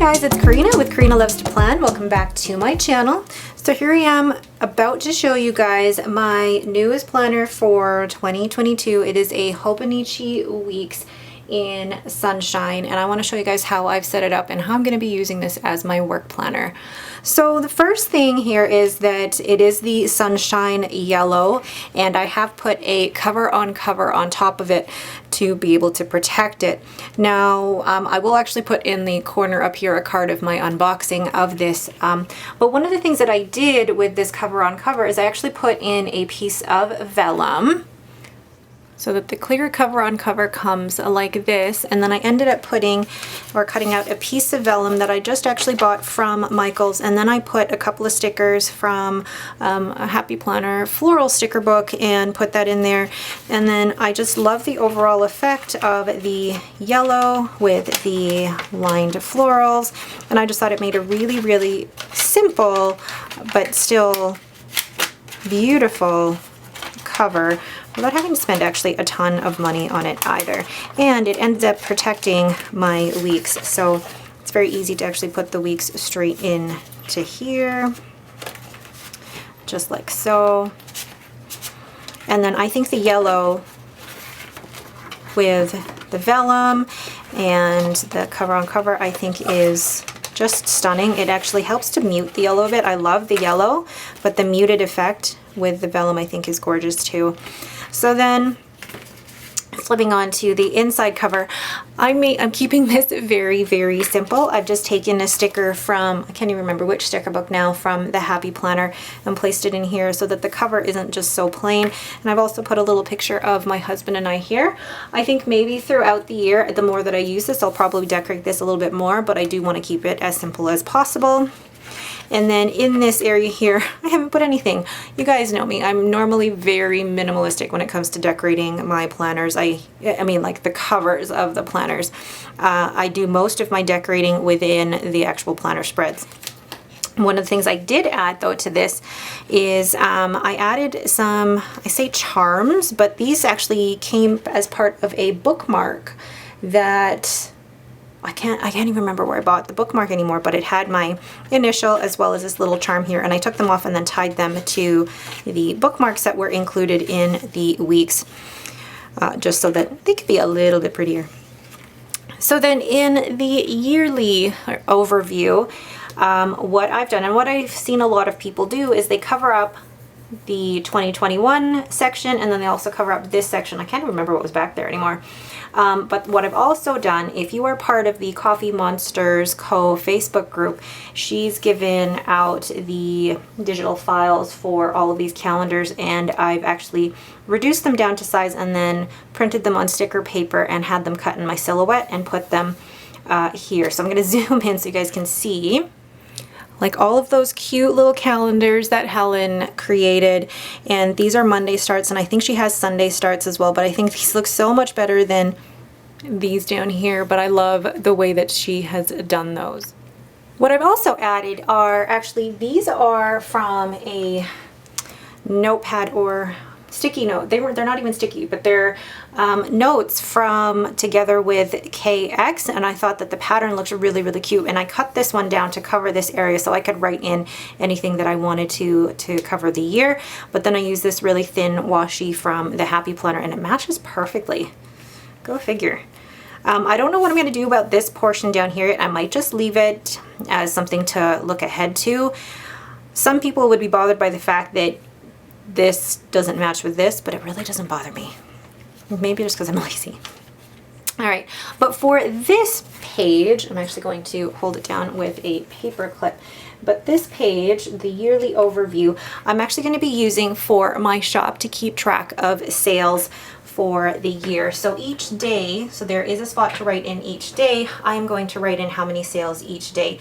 guys, it's Karina with Karina Loves to Plan. Welcome back to my channel. So here I am about to show you guys my newest planner for 2022. It is a Hobonichi Weeks in Sunshine, and I want to show you guys how I've set it up and how I'm going to be using this as my work planner. So the first thing here is that it is the Sunshine Yellow, and I have put a cover on top of it to be able to protect it. Now I will actually put in the corner up here a card of my unboxing of this, but one of the things that I did with this cover on cover is I actually put in a piece of vellum so that the clear cover on cover comes like this, and then I ended up putting or cutting out a piece of vellum that I just actually bought from Michael's, and then I put a couple of stickers from a Happy Planner floral sticker book and put that in there. And then I just love the overall effect of the yellow with the lined florals, and I just thought it made a really simple but still beautiful cover without having to spend actually a ton of money on it either. And it ends up protecting my weeks, so it's very easy to actually put the weeks straight in to here, just like so. And then I think the yellow with the vellum and the cover on cover I think is just stunning. It actually helps to mute the yellow a bit. I love the yellow, but the muted effect with the vellum I think is gorgeous too. So then flipping on to the inside cover, I'm keeping this very simple. I've just taken a sticker from, I can't even remember which sticker book now, from the Happy Planner, and placed it in here so that the cover isn't just so plain. And I've also put a little picture of my husband and I here. I think maybe throughout the year, the more that I use this, I'll probably decorate this a little bit more, but I do want to keep it as simple as possible. And then in this area here, I haven't put anything. You guys know me. I'm normally very minimalistic when it comes to decorating my planners. I mean like the covers of the planners. I do most of my decorating within the actual planner spreads. One of the things I did add though to this is I added some, I say charms, but these actually came as part of a bookmark that I can't even remember where I bought the bookmark anymore, but it had my initial as well as this little charm here, and I took them off and then tied them to the bookmarks that were included in the weeks, just so that they could be a little bit prettier. So then in the yearly overview, what I've done and what I've seen a lot of people do is they cover up the 2021 section, and then they also cover up this section. I can't remember what was back there anymore. But what I've also done, if you are part of the Coffee Monsters Co. Facebook group, she's given out the digital files for all of these calendars, and I've actually reduced them down to size and then printed them on sticker paper and had them cut in my silhouette and put them here. So I'm going to zoom in so you guys can see like all of those cute little calendars that Helen created. And these are Monday starts, and I think she has Sunday starts as well, but I think these look so much better than these down here, but I love the way that she has done those. What I've also added are actually, these are from a notepad or sticky note. They're not even sticky, but they're notes from Together with KX, and I thought that the pattern looks really cute, and I cut this one down to cover this area so I could write in anything that I wanted to cover the year. But then I use this really thin washi from the Happy Planner, and it matches perfectly. Go figure. I don't know what I'm going to do about this portion down here. I might just leave it as something to look ahead to. Some people would be bothered by the fact that this doesn't match with this, but it really doesn't bother me. Maybe just because I'm lazy. All right, but for this page, I'm actually going to hold it down with a paper clip. But this page, the yearly overview, I'm actually going to be using for my shop to keep track of sales for the year. So each day, so there is a spot to write in each day, I'm going to write in how many sales each day.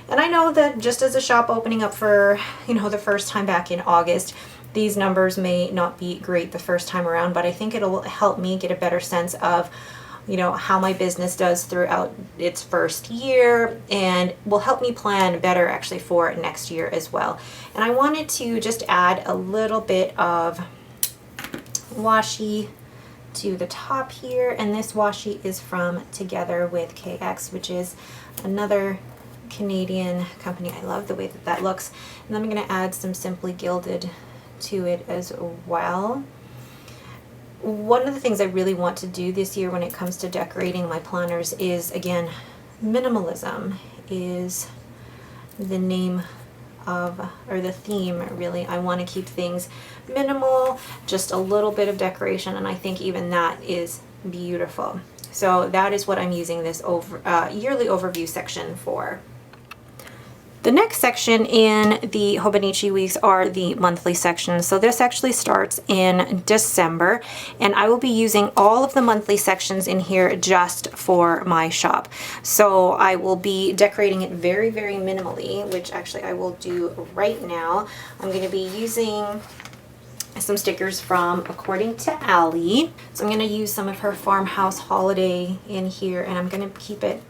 And I know that just as a shop opening up for, you know, the first time back in August, these numbers may not be great the first time around, but I think it'll help me get a better sense of, you know, how my business does throughout its first year, and will help me plan better actually for next year as well. And I wanted to just add a little bit of washi to the top here, and this washi is from Together with KX, which is another Canadian company. I love the way that that looks. And then I'm going to add some Simply Gilded to it as well. One of the things I really want to do this year when it comes to decorating my planners is, again, minimalism is the name of, or the theme really. I want to keep things minimal, just a little bit of decoration, and I think even that is beautiful. So that is what I'm using this yearly overview section for. The next section in the Hobonichi weeks are the monthly sections. So this actually starts in December, and I will be using all of the monthly sections in here just for my shop. So I will be decorating it very, very minimally, which actually I will do right now. I'm going to be using some stickers from According to Allie. So I'm going to use some of her Farmhouse Holiday in here, and I'm going to keep it,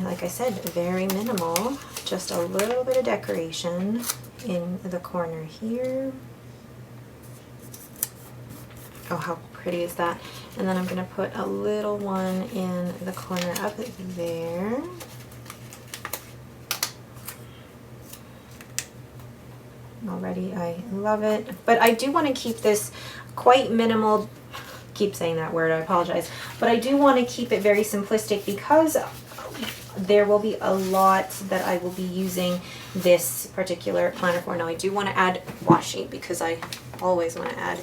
like I said, very minimal. Just a little bit of decoration in the corner here. Oh, how pretty is that? And then I'm going to put a little one in the corner up there. Already I love it. But I do want to keep this quite minimal. Keep saying that word, I apologize. But I do want to keep it very simplistic because there will be a lot that I will be using this particular planner for. Now I do want to add washi because I always want to add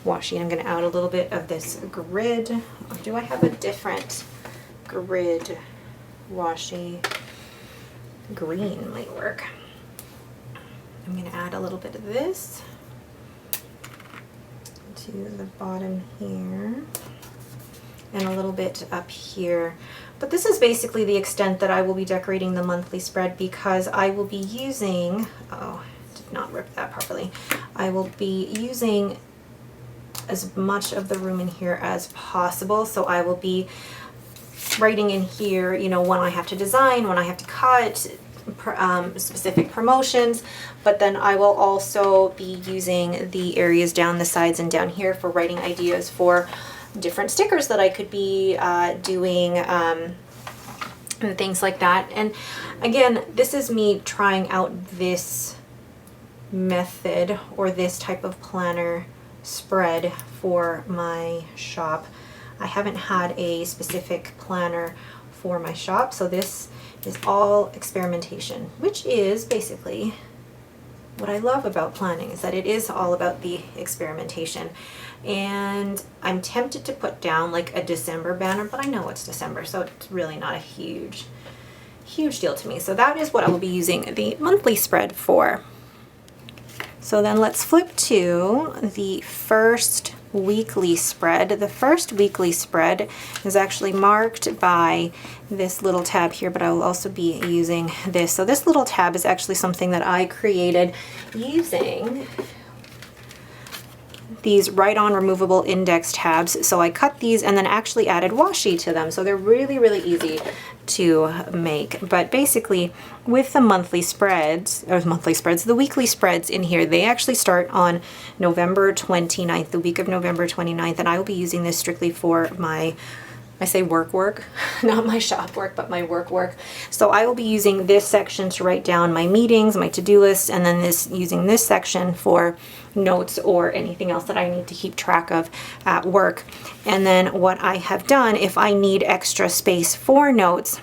washi. I'm going to add a little bit of this grid. Or do I have a different grid washi? Green might work. I'm going to add a little bit of this to the bottom here and a little bit up here. But this is basically the extent that I will be decorating the monthly spread because I will be using, oh, did not rip that properly. I will be using as much of the room in here as possible. So I will be writing in here, you know, when I have to design, when I have to cut, specific promotions, but then I will also be using the areas down the sides and down here for writing ideas for different stickers that I could be doing and things like that. And again, this is me trying out this method or this type of planner spread for my shop. I haven't had a specific planner for my shop, so this is all experimentation, which is basically what I love about planning, is that it is all about the experimentation. And I'm tempted to put down like a December banner, but I know it's December, so it's really not a huge deal to me. So that is what I will be using the monthly spread for. So then let's flip to the first weekly spread. The first weekly spread is actually marked by this little tab here, but I will also be using this. So this little tab is actually something that I created using these Write-On removable index tabs. So I cut these and then actually added washi to them. So they're really, really easy to make. But basically with the monthly spreads, the weekly spreads in here, they actually start on November 29th, the week of November 29th. And I will be using this strictly for my, I say work, not my shop work, but my work. So I will be using this section to write down my meetings, my to-do list, and then using this section for notes or anything else that I need to keep track of at work. And then what I have done, if I need extra space for notes,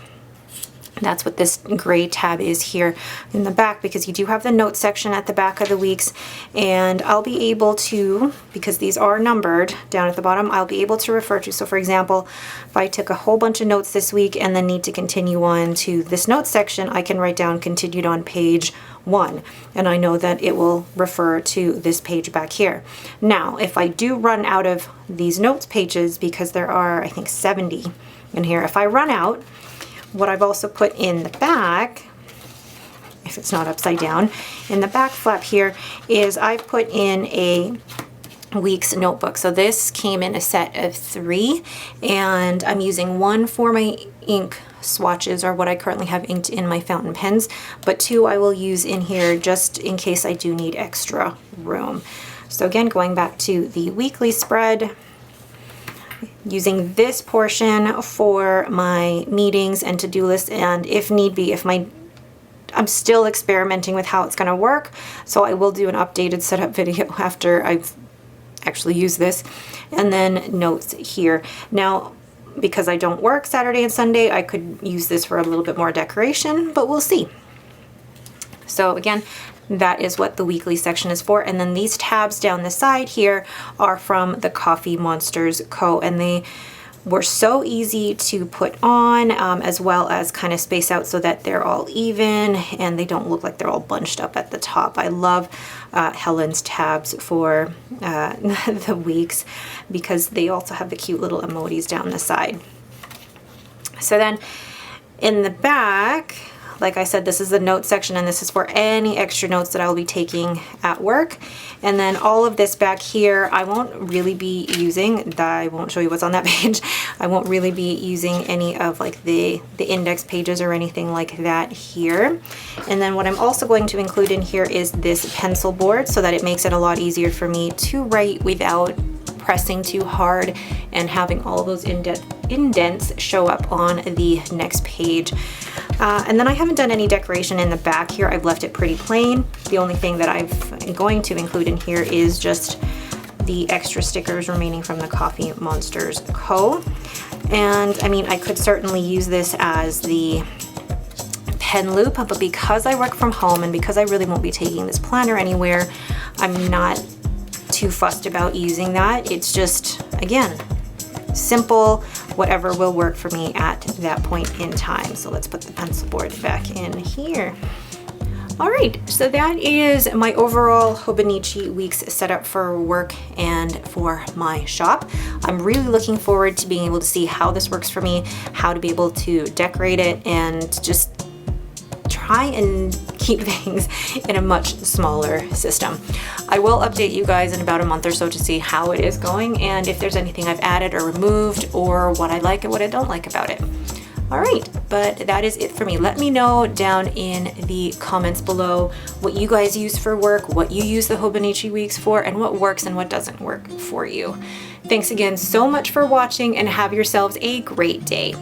that's what this gray tab is here in the back, because you do have the notes section at the back of the weeks, and I'll be able to, because these are numbered down at the bottom, I'll be able to refer to. So for example, if I took a whole bunch of notes this week and then need to continue on to this notes section, I can write down continued on page 1, and I know that it will refer to this page back here. Now, if I do run out of these notes pages, because there are, I think, 70 in here, if I run out, what I've also put in the back, if it's not upside down, in the back flap here is I've put in a week's notebook. So this came in a set of 3, and I'm using 1 for my ink swatches, or what I currently have inked in my fountain pens, but 2 I will use in here just in case I do need extra room. So again, going back to the weekly spread, using this portion for my meetings and to-do list, and if need be, I'm still experimenting with how it's going to work, so I will do an updated setup video after I've actually used this. And then notes here. Now, because I don't work Saturday and Sunday, I could use this for a little bit more decoration, but we'll see. So again, that is what the weekly section is for. And then these tabs down the side here are from the Coffee Monsters Co. And they were so easy to put on, as well as kind of space out so that they're all even and they don't look like they're all bunched up at the top. I love Helen's tabs for the weeks, because they also have the cute little emojis down the side. So then in the back, like I said, this is the notes section, and this is for any extra notes that I will be taking at work. And then all of this back here, I won't really be using, I won't show you what's on that page. I won't really be using any of like the index pages or anything like that here. And then what I'm also going to include in here is this pencil board, so that it makes it a lot easier for me to write without pressing too hard and having all of those indents show up on the next page. And then I haven't done any decoration in the back here. I've left it pretty plain. The only thing that I'm going to include in here is just the extra stickers remaining from the Coffee Monsters Co. And I mean, I could certainly use this as the pen loop, but because I work from home and because I really won't be taking this planner anywhere, I'm not too fussed about using that. It's just, again, simple, whatever will work for me at that point in time. So let's put the pencil board back in here. All right, so that is my overall Hobonichi Weeks setup for work and for my shop. I'm really looking forward to being able to see how this works for me, how to be able to decorate it, and just try and keep things in a much smaller system. I will update you guys in about a month or so to see how it is going and if there's anything I've added or removed, or what I like and what I don't like about it. All right, but that is it for me. Let me know down in the comments below what you guys use for work, what you use the Hobonichi Weeks for, and what works and what doesn't work for you. Thanks again so much for watching, and have yourselves a great day.